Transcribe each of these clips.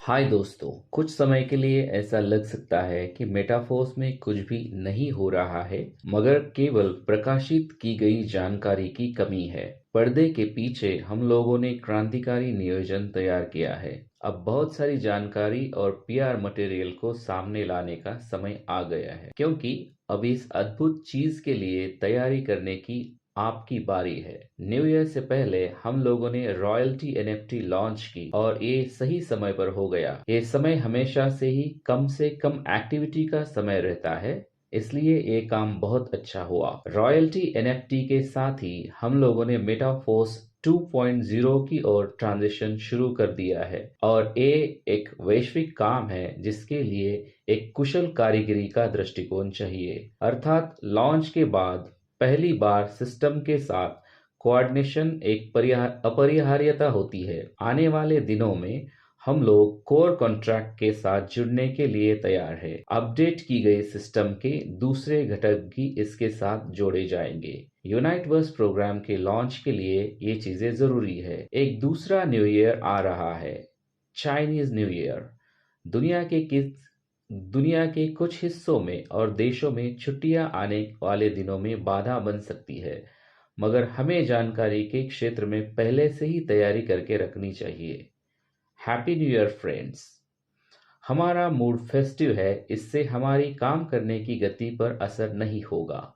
हाय दोस्तों, कुछ समय के लिए ऐसा लग सकता है कि मेटाफोर्स में कुछ भी नहीं हो रहा है, मगर केवल प्रकाशित की गई जानकारी की कमी है। पर्दे के पीछे हम लोगों ने क्रांतिकारी नियोजन तैयार किया है। अब बहुत सारी जानकारी और पीआर मटेरियल को सामने लाने का समय आ गया है, क्योंकि अब इस अद्भुत चीज के लिए तैयारी करने की आपकी बारी है। न्यू ईयर से पहले हम लोगों ने रॉयल्टी एनएफटी लॉन्च की और ये सही समय पर हो गया। ये समय हमेशा से कम एक्टिविटी का समय रहता है, इसलिए ये काम बहुत अच्छा हुआ। रॉयल्टी एनएफटी के साथ ही हम लोगों ने मेटाफोर्स 2.0 की ओर ट्रांजिशन शुरू कर दिया है और ये एक वैश्विक काम है जिसके लिए एक कुशल कारीगरी का दृष्टिकोण चाहिए। अर्थात लॉन्च के बाद पहली बार सिस्टम के साथ कोऑर्डिनेशन एक अपरिहार्यता होती है। आने वाले दिनों में हम लोग कोर कॉन्ट्रैक्ट के साथ जुड़ने के लिए तैयार है। अपडेट की गई सिस्टम के दूसरे घटक भी इसके साथ जोड़े जाएंगे। यूनाइटवर्स प्रोग्राम के लॉन्च के लिए ये चीजें जरूरी है। एक दूसरा न्यू ईयर आ रहा है, चाइनीज न्यू ईयर। दुनिया के किस दुनिया के कुछ हिस्सों में और देशों में छुट्टियां आने वाले दिनों में बाधा बन सकती है, मगर हमें जानकारी के क्षेत्र में पहले से ही तैयारी करके रखनी चाहिए। Happy new year friends. हमारा मूड फेस्टिव है, इससे हमारी काम करने की गति पर असर नहीं होगा।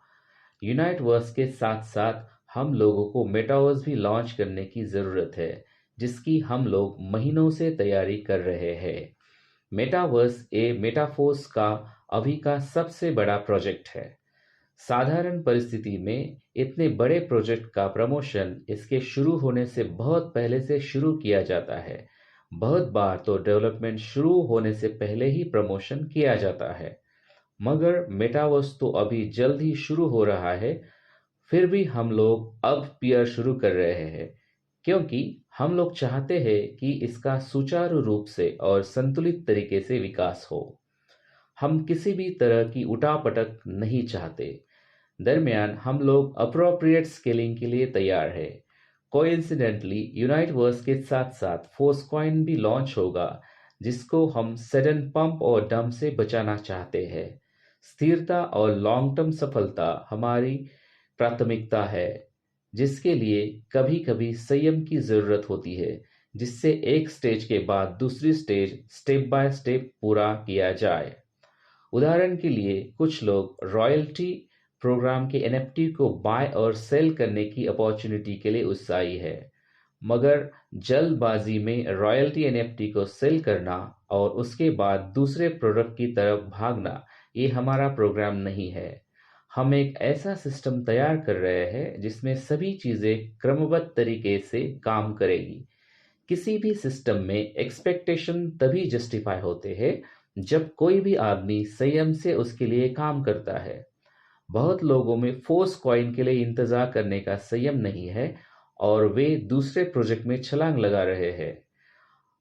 यूनाइटवर्स के साथ साथ हम लोगों को मेटावर्स भी लॉन्च करने की जरूरत है, जिसकी हम लोग महीनों से तैयारी कर रहे हैं। मेटावर्स ए मेटाफोर्स का अभी का सबसे बड़ा प्रोजेक्ट है। साधारण परिस्थिति में इतने बड़े प्रोजेक्ट का प्रमोशन इसके शुरू होने से बहुत पहले से शुरू किया जाता है। बहुत बार तो डेवलपमेंट शुरू होने से पहले ही प्रमोशन किया जाता है, मगर मेटावर्स तो अभी जल्द ही शुरू हो रहा है। फिर भी हम लोग अब पीआर शुरू कर रहे हैं, क्योंकि हम लोग चाहते हैं कि इसका सुचारू रूप से और संतुलित तरीके से विकास हो। हम किसी भी तरह की उठापटक नहीं चाहते। दरमियान हम लोग अप्रोप्रिएट स्केलिंग के लिए तैयार है। कोइंसिडेंटली यूनाइटवर्स के साथ साथ फोर्सकॉइन भी लॉन्च होगा, जिसको हम सडन पंप और डंप से बचाना चाहते हैं। स्थिरता और लॉन्ग टर्म सफलता हमारी प्राथमिकता है, जिसके लिए कभी कभी संयम की जरूरत होती है, जिससे एक स्टेज के बाद दूसरी स्टेज स्टेप बाय स्टेप पूरा किया जाए। उदाहरण के लिए कुछ लोग रॉयल्टी प्रोग्राम के एनएफटी को बाय और सेल करने की अपॉर्चुनिटी के लिए उत्साही है, मगर जल्दबाजी में रॉयल्टी एनएफटी को सेल करना और उसके बाद दूसरे प्रोडक्ट की तरफ भागना, ये हमारा प्रोग्राम नहीं है। हम एक ऐसा सिस्टम तैयार कर रहे हैं जिसमें सभी चीजें क्रमबद्ध तरीके से काम करेगी। किसी भी सिस्टम में एक्सपेक्टेशन तभी जस्टिफाई होते हैं जब कोई भी आदमी संयम से उसके लिए काम करता है। बहुत लोगों में फोर्स कॉइन के लिए इंतजार करने का संयम नहीं है और वे दूसरे प्रोजेक्ट में छलांग लगा रहे हैं।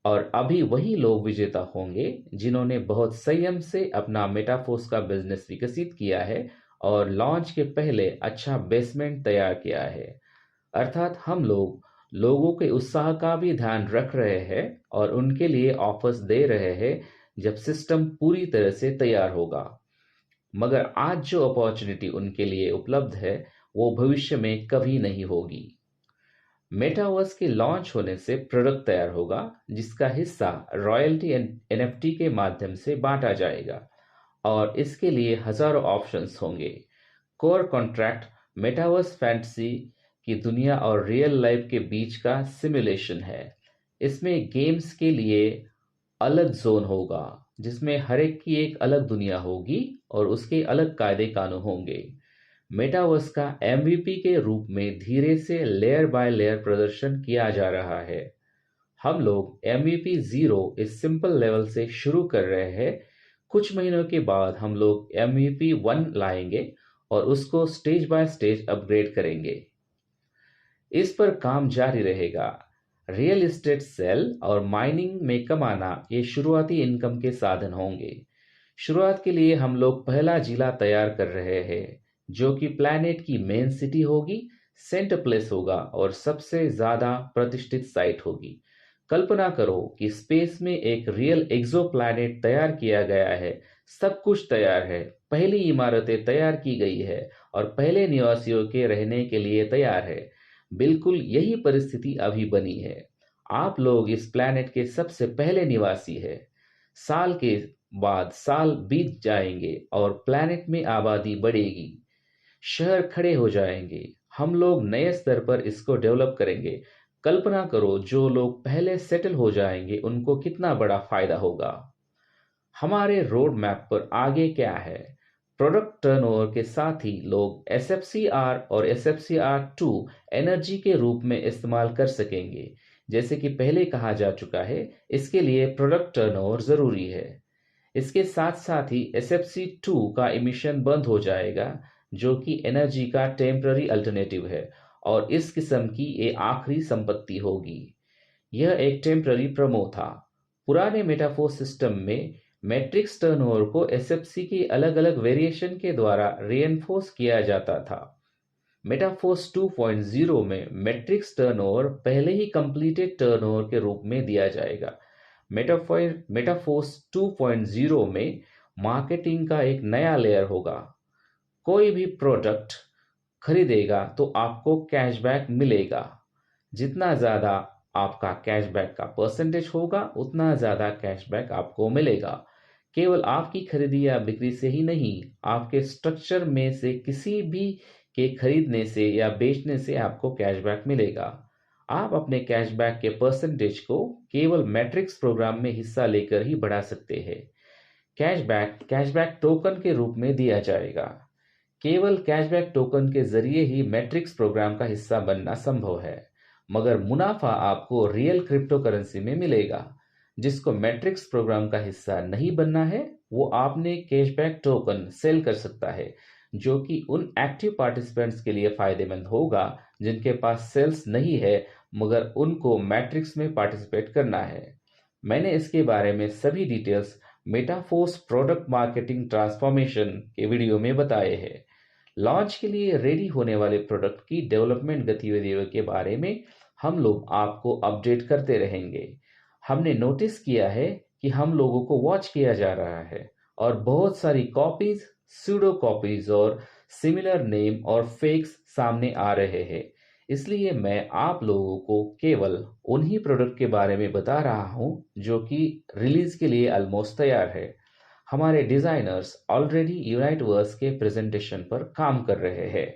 और अभी वही लोग विजेता होंगे जिन्होंने बहुत संयम से अपना मेटाफोर्स का बिजनेस विकसित किया है और लॉन्च के पहले अच्छा बेसमेंट तैयार किया है। अर्थात हम लोग लोगों के उत्साह का भी ध्यान रख रहे हैं और उनके लिए ऑफर्स दे रहे हैं जब सिस्टम पूरी तरह से तैयार होगा। मगर आज जो अपॉर्चुनिटी उनके लिए उपलब्ध है, वो भविष्य में कभी नहीं होगी। मेटावर्स के लॉन्च होने से प्रोडक्ट तैयार होगा, जिसका हिस्सा रॉयल्टी एनएफटी के माध्यम से बांटा जाएगा और इसके लिए हजारों ऑप्शंस होंगे। कोर कॉन्ट्रैक्ट मेटावर्स फैंटेसी की दुनिया और रियल लाइफ के बीच का सिमुलेशन है। इसमें गेम्स के लिए अलग जोन होगा, जिसमें हर एक की एक अलग दुनिया होगी और उसके अलग कायदे कानून होंगे। मेटावर्स का एमवीपी के रूप में धीरे से लेयर बाय लेयर प्रदर्शन किया जा रहा है। हम लोग एमवीपी 0 इस सिंपल लेवल से शुरू कर रहे हैं। कुछ महीनों के बाद हम लोग एमवीपी 1 लाएंगे और उसको स्टेज बाय स्टेज अपग्रेड करेंगे। इस पर काम जारी रहेगा। रियल एस्टेट सेल और माइनिंग में कमाना ये शुरुआती इनकम के साधन होंगे। शुरुआत के लिए हम लोग पहला जिला तैयार कर रहे हैं, जो कि प्लैनेट की मेन सिटी होगी, सेंटर प्लेस होगा और सबसे ज्यादा प्रतिष्ठित साइट होगी। कल्पना करो कि स्पेस में एक रियल एक्सोप्लैनेट तैयार किया गया है। सब कुछ तैयार है, पहली इमारतें तैयार की गई है और पहले निवासियों के रहने के लिए तैयार है। बिल्कुल यही परिस्थिति अभी बनी है। आप लोग इस प्लैनेट के सबसे पहले निवासी है। साल के बाद साल बीत जाएंगे और प्लैनेट में आबादी बढ़ेगी, शहर खड़े हो जाएंगे। हम लोग नए स्तर पर इसको डेवलप करेंगे। कल्पना करो जो लोग पहले सेटल हो जाएंगे उनको कितना बड़ा फायदा होगा। हमारे रोड मैप पर आगे क्या है? प्रोडक्ट टर्नओवर के साथ ही लोग SFCR और SFCR2 एनर्जी के रूप में इस्तेमाल कर सकेंगे। जैसे कि पहले कहा जा चुका है, इसके लिए प्रोडक्ट टर्नओवर जरूरी है। इसके साथ साथ ही SFC2 का इमिशन बंद हो जाएगा, जो कि एनर्जी का टेम्पररी अल्टरनेटिव है और इस किस्म की ये आखिरी संपत्ति होगी। यह एक टेम्पररी प्रमो था। पुराने मेटाफोर सिस्टम में मैट्रिक्स टर्नओवर को SFC की अलग अलग वेरिएशन के द्वारा रीएनफोर्स किया जाता था। मेटाफोर्स 2.0 में मैट्रिक्स टर्नओवर पहले ही कंप्लीटेड टर्नओवर के रूप में दिया जाएगा। मेटाफोर्स 2.0 में मार्केटिंग का एक नया लेयर होगा। कोई भी प्रोडक्ट खरीदेगा तो आपको कैशबैक मिलेगा। जितना ज़्यादा आपका कैशबैक का परसेंटेज होगा, उतना ज़्यादा कैशबैक आपको मिलेगा। केवल आपकी खरीदी या बिक्री से ही नहीं, आपके स्ट्रक्चर में से किसी भी के खरीदने से या बेचने से आपको कैशबैक मिलेगा। आप अपने कैशबैक के परसेंटेज को केवल मैट्रिक्स प्रोग्राम में हिस्सा लेकर ही बढ़ा सकते हैं। कैशबैक टोकन के रूप में दिया जाएगा। केवल कैशबैक टोकन के जरिए ही मैट्रिक्स प्रोग्राम का हिस्सा बनना संभव है, मगर मुनाफा आपको रियल क्रिप्टो करेंसी में मिलेगा। जिसको मैट्रिक्स प्रोग्राम का हिस्सा नहीं बनना है, वो आपने कैशबैक टोकन सेल कर सकता है, जो कि उन एक्टिव पार्टिसिपेंट्स के लिए फायदेमंद होगा जिनके पास सेल्स नहीं है मगर उनको मैट्रिक्स में पार्टिसिपेट करना है। मैंने इसके बारे में सभी details Metaforce product marketing transformation के वीडियो में बताए हैं। लॉन्च के लिए रेडी होने वाले प्रोडक्ट की डेवलपमेंट गतिविधियों के बारे में हम लोग आपको अपडेट करते रहेंगे। हमने नोटिस किया है कि हम लोगों को वॉच किया जा रहा है और बहुत सारी कॉपीज, सूडो कॉपीज और सिमिलर नेम और फेक्स सामने आ रहे हैं। इसलिए मैं आप लोगों को केवल उन्हीं प्रोडक्ट के बारे में बता रहा हूं जो कि रिलीज के लिए ऑलमोस्ट तैयार है। हमारे डिजाइनर्स ऑलरेडी यूनाइटवर्स के प्रेजेंटेशन पर काम कर रहे हैं।